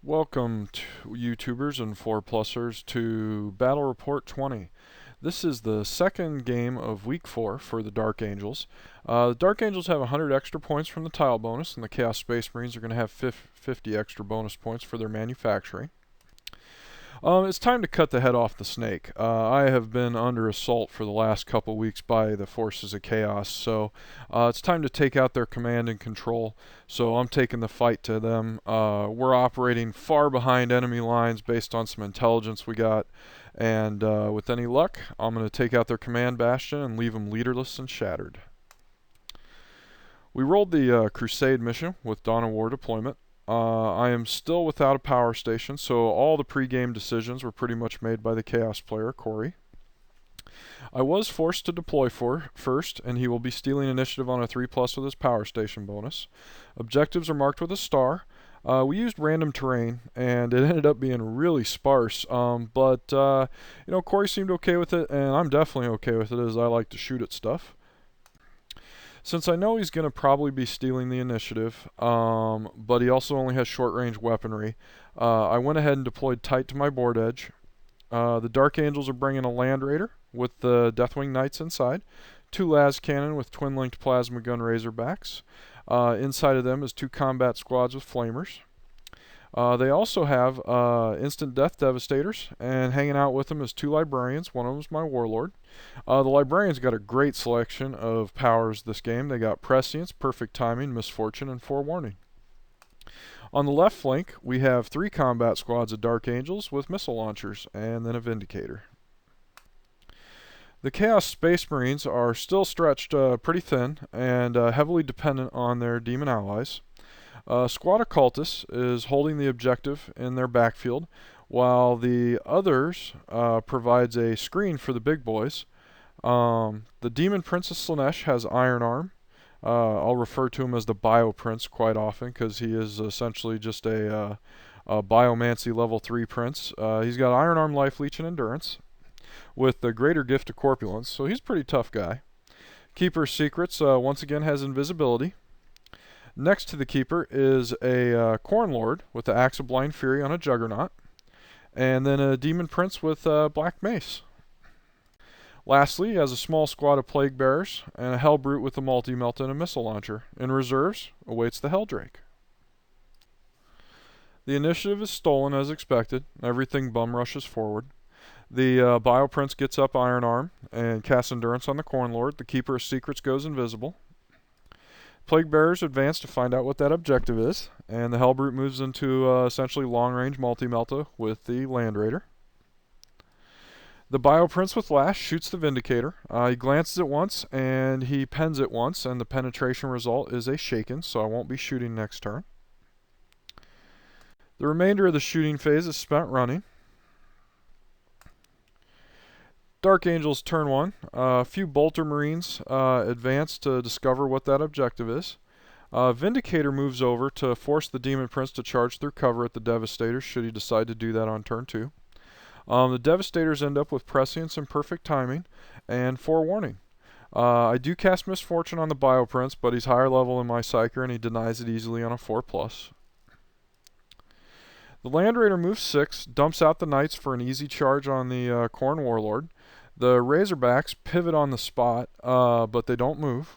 Welcome to YouTubers and 4-plussers to Battle Report 20. This is the second game of Week 4 for the Dark Angels. The Dark Angels have 100 extra points from the tile bonus, and the Chaos Space Marines are going to have 50 extra bonus points for their manufacturing. It's time to cut the head off the snake. I have been under assault for the last couple weeks by the forces of chaos, so it's time to take out their command and control. So I'm taking the fight to them. We're operating far behind enemy lines based on some intelligence we got, and with any luck, I'm going to take out their command bastion and leave them leaderless and shattered. We rolled the Crusade mission with Dawn of War deployment. I am still without a power station, so all the pre-game decisions were pretty much made by the Chaos player, Corey. I was forced to deploy first, and he will be stealing initiative on a 3+ with his power station bonus. Objectives are marked with a star. We used random terrain, and it ended up being really sparse, but Corey seemed okay with it, and I'm definitely okay with it as I like to shoot at stuff. Since I know he's going to probably be stealing the initiative, but he also only has short-range weaponry, I went ahead and deployed tight to my board edge. The Dark Angels are bringing a Land Raider with the Deathwing Knights inside, 2 las cannon with twin-linked plasma gun Razorbacks. Inside of them is 2 combat squads with flamers. They also have instant death devastators, and hanging out with them is 2 librarians. One of them is my warlord. The librarians got a great selection of powers this game. They got prescience, perfect timing, misfortune, and forewarning. On the left flank, we have 3 combat squads of Dark Angels with missile launchers, and then a Vindicator. The Chaos Space Marines are still stretched pretty thin and heavily dependent on their demon allies. Squad of Cultists is holding the objective in their backfield, while the others provides a screen for the big boys. The Demon Princess Slanesh has Iron Arm. I'll refer to him as the Bio Prince quite often because he is essentially just a Biomancy level 3 prince. He's got Iron Arm, Life Leech, and Endurance with the Greater Gift of Corpulence, so he's a pretty tough guy. Keeper's Secrets once again has invisibility. Next to the Keeper is a Corn Lord with the Axe of Blind Fury on a Juggernaut, and then a Demon Prince with Black Mace. Lastly, he has a small squad of Plague Bearers and a Hell Brute with a Multi-Melt and a Missile Launcher. In reserves awaits the Helldrake. The initiative is stolen as expected. Everything bum rushes forward. The Bio Prince gets up Iron Arm and casts Endurance on the Corn Lord. The Keeper of Secrets goes invisible. Plague Bearers advance to find out what that objective is, and the Hellbrute moves into essentially long-range multi-melta with the Land Raider. The Bio Prince with Lash shoots the Vindicator. He glances at once, and he pens it once, and the penetration result is a Shaken, so I won't be shooting next turn. The remainder of the shooting phase is spent running. Dark Angels turn 1. A few Bolter Marines advance to discover what that objective is. Vindicator moves over to force the Demon Prince to charge through cover at the Devastators should he decide to do that on turn 2. The Devastators end up with prescience and perfect timing and forewarning. I do cast Misfortune on the Bio Prince, but he's higher level than my Psyker and he denies it easily on a 4+. The Land Raider moves 6, dumps out the Knights for an easy charge on the Corn Warlord. The Razorbacks pivot on the spot, but they don't move.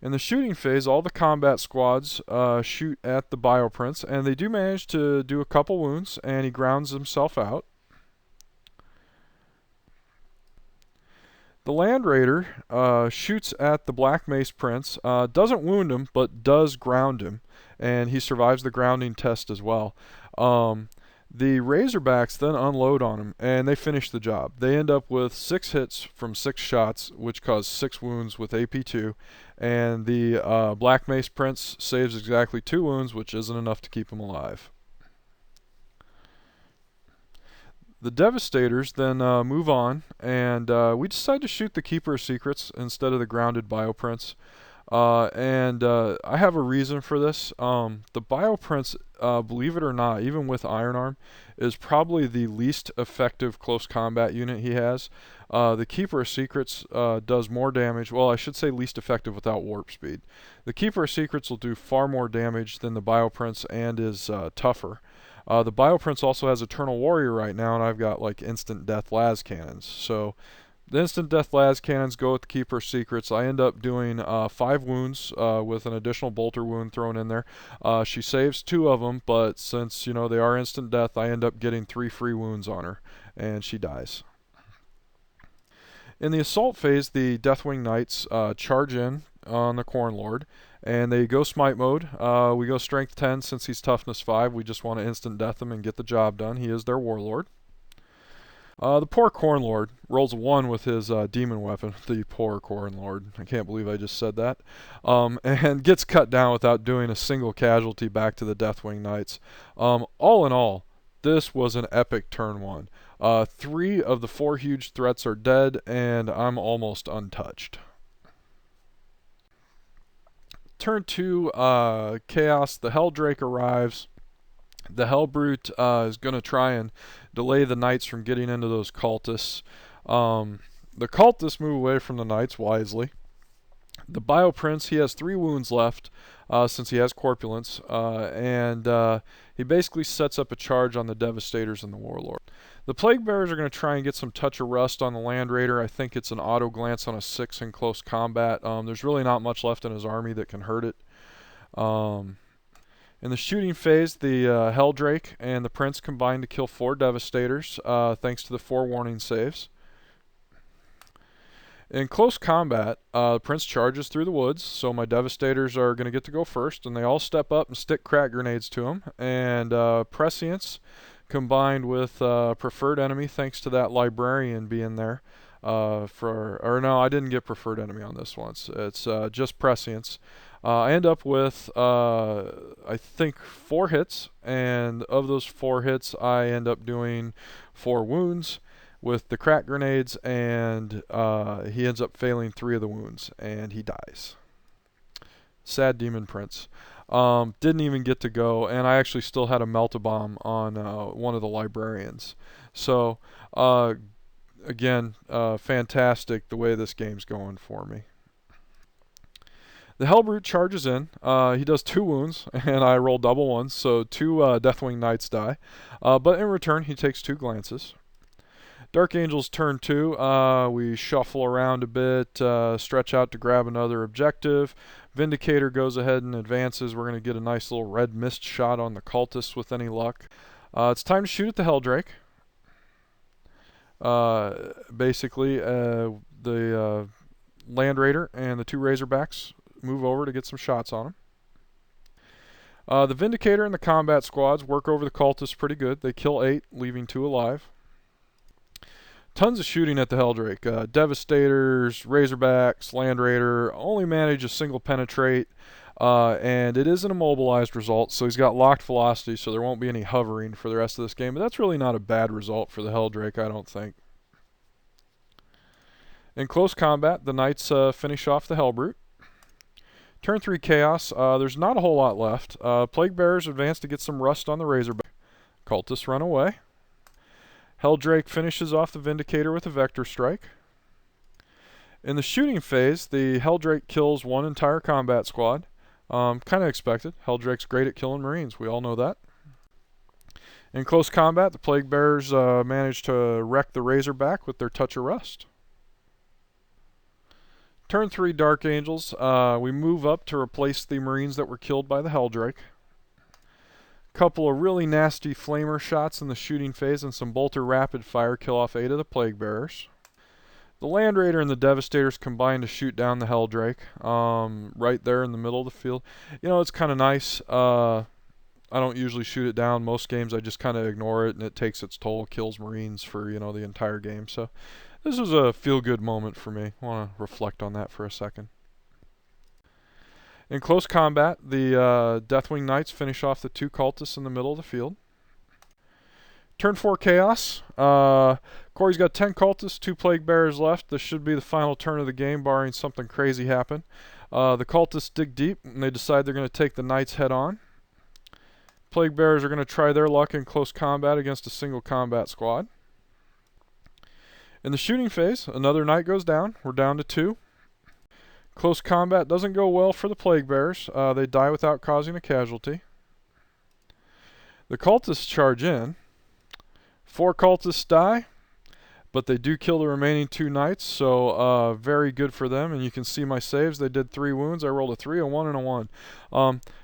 In the shooting phase, all the combat squads shoot at the Bio Prince, and they do manage to do a couple wounds, and he grounds himself out. The Land Raider shoots at the Black Mace Prince, doesn't wound him, but does ground him, and he survives the grounding test as well. The Razorbacks then unload on him, and they finish the job. They end up with 6 hits from 6 shots, which cause 6 wounds with AP2, and the Black Mace Prince saves exactly 2 wounds, which isn't enough to keep him alive. The Devastators then move on, and we decide to shoot the Keeper of Secrets instead of the grounded Bio Prince. I have a reason for this. The Bioprince, believe it or not, even with Iron Arm, is probably the least effective close combat unit he has. The Keeper of Secrets does more damage. Well, I should say least effective without warp speed. The Keeper of Secrets will do far more damage than the Bioprince and is tougher. The Bioprince also has Eternal Warrior right now, and I've got like instant death las cannons. So the instant death las cannons go with the Keeper Secrets. I end up doing 5 wounds with an additional bolter wound thrown in there. She saves 2 of them, but since they are instant death, I end up getting 3 free wounds on her, and she dies. In the assault phase, the Deathwing Knights charge in on the Corn Lord, and they go smite mode. We go strength 10 since he's toughness 5. We just want to instant death him and get the job done. He is their warlord. The poor Corn Lord rolls a 1 with his demon weapon. The poor Corn Lord. I can't believe I just said that. And gets cut down without doing a single casualty back to the Deathwing Knights. All in all, this was an epic turn 1. 3 of the 4 huge threats are dead, and I'm almost untouched. Turn 2, Chaos. The Helldrake arrives. The Hellbrute is going to try and delay the Knights from getting into those cultists. The cultists move away from the Knights wisely. The Bioprince, he has 3 wounds left since he has Corpulence, and he basically sets up a charge on the Devastators and the Warlord. The Plague Bearers are going to try and get some Touch of Rust on the Land Raider. I think it's an auto glance on a 6 in close combat. There's really not much left in his army that can hurt it. In the shooting phase, the Helldrake and the Prince combine to kill 4 Devastators, thanks to the 4 warning saves. In close combat, the Prince charges through the woods, so my Devastators are going to get to go first, and they all step up and stick crack grenades to him. And Prescience, combined with Preferred Enemy, thanks to that Librarian being there. No, I didn't get Preferred Enemy on this one. It's just Prescience. I end up with, I think, 4 hits, and of those 4 hits, I end up doing 4 wounds with the crack grenades, and he ends up failing 3 of the wounds, and he dies. Sad Demon Prince. Didn't even get to go, and I actually still had a Melt-A-Bomb on one of the Librarians. So, again, fantastic the way this game's going for me. The Hellbrute charges in. He does 2 wounds, and I roll double ones, so 2 Deathwing Knights die. But in return, he takes 2 glances. Dark Angels turn 2. We shuffle around a bit, stretch out to grab another objective. Vindicator goes ahead and advances. We're going to get a nice little red mist shot on the cultists with any luck. It's time to shoot at the Helldrake. Basically, the Land Raider and the 2 Razorbacks move over to get some shots on him. The Vindicator and the combat squads work over the cultists pretty good. They kill 8, leaving 2 alive. Tons of shooting at the Helldrake. Devastators, Razorbacks, Land Raider only manage a single penetrate, and it is an immobilized result, so he's got locked velocity, so there won't be any hovering for the rest of this game, but that's really not a bad result for the Helldrake, I don't think. In close combat, the Knights finish off the Hellbrute. Turn 3 Chaos. There's not a whole lot left. Plague Bearers advance to get some rust on the Razorback. Cultists run away. Helldrake finishes off the Vindicator with a Vector Strike. In the shooting phase, the Helldrake kills 1 entire combat squad. Kind of expected. Helldrake's great at killing Marines. We all know that. In close combat, the Plague Bearers manage to wreck the Razorback with their Touch of Rust. Turn 3 Dark Angels. We move up to replace the Marines that were killed by the Helldrake. Couple of really nasty flamer shots in the shooting phase and some bolter rapid fire kill off 8 of the Plague Bearers. The Land Raider and the Devastators combine to shoot down the Helldrake right there in the middle of the field. It's kind of nice. I don't usually shoot it down. Most games I just kind of ignore it and it takes its toll, kills Marines for the entire game. So this was a feel-good moment for me. I want to reflect on that for a second. In close combat, the Deathwing Knights finish off the 2 cultists in the middle of the field. Turn 4 Chaos. Corey's got 10 cultists, 2 Plague Bearers left. This should be the final turn of the game, barring something crazy happen. The cultists dig deep and they decide they're going to take the knights head on. Plague Bearers are going to try their luck in close combat against a single combat squad. In the shooting phase, another knight goes down. We're down to 2. Close combat doesn't go well for the Plague Bearers. They die without causing a casualty. The cultists charge in. 4 cultists die, but they do kill the remaining 2 knights, so very good for them. And you can see my saves. They did 3 wounds. I rolled a 3, a 1, and a 1.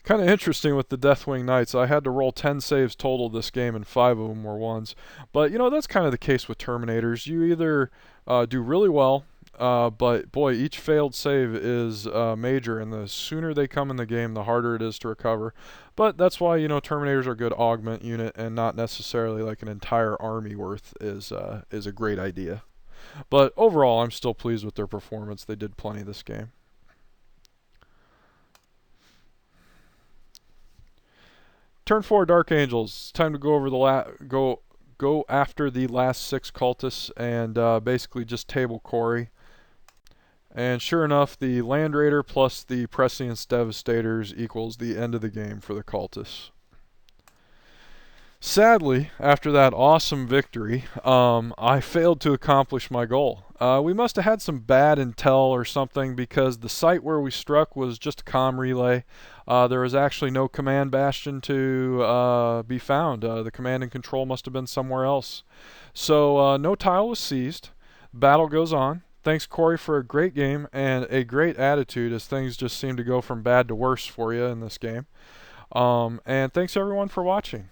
Kind of interesting with the Deathwing Knights. I had to roll 10 saves total this game, and 5 of them were 1s. But, you know, that's kind of the case with Terminators. You either do really well, but, boy, each failed save is major, and the sooner they come in the game, the harder it is to recover. But that's why, you know, Terminators are a good augment unit, and not necessarily like an entire army worth is a great idea. But overall, I'm still pleased with their performance. They did plenty this game. Turn 4, Dark Angels. It's time to go over the go after the last 6 cultists and basically just table Corey. And sure enough, the Land Raider plus the Prescience Devastators equals the end of the game for the cultists. Sadly, after that awesome victory, I failed to accomplish my goal. We must have had some bad intel or something, because the site where we struck was just a comm relay. There was actually no command bastion to be found. The command and control must have been somewhere else. So no tile was seized. Battle goes on. Thanks, Corey, for a great game and a great attitude, as things just seem to go from bad to worse for you in this game. And thanks, everyone, for watching.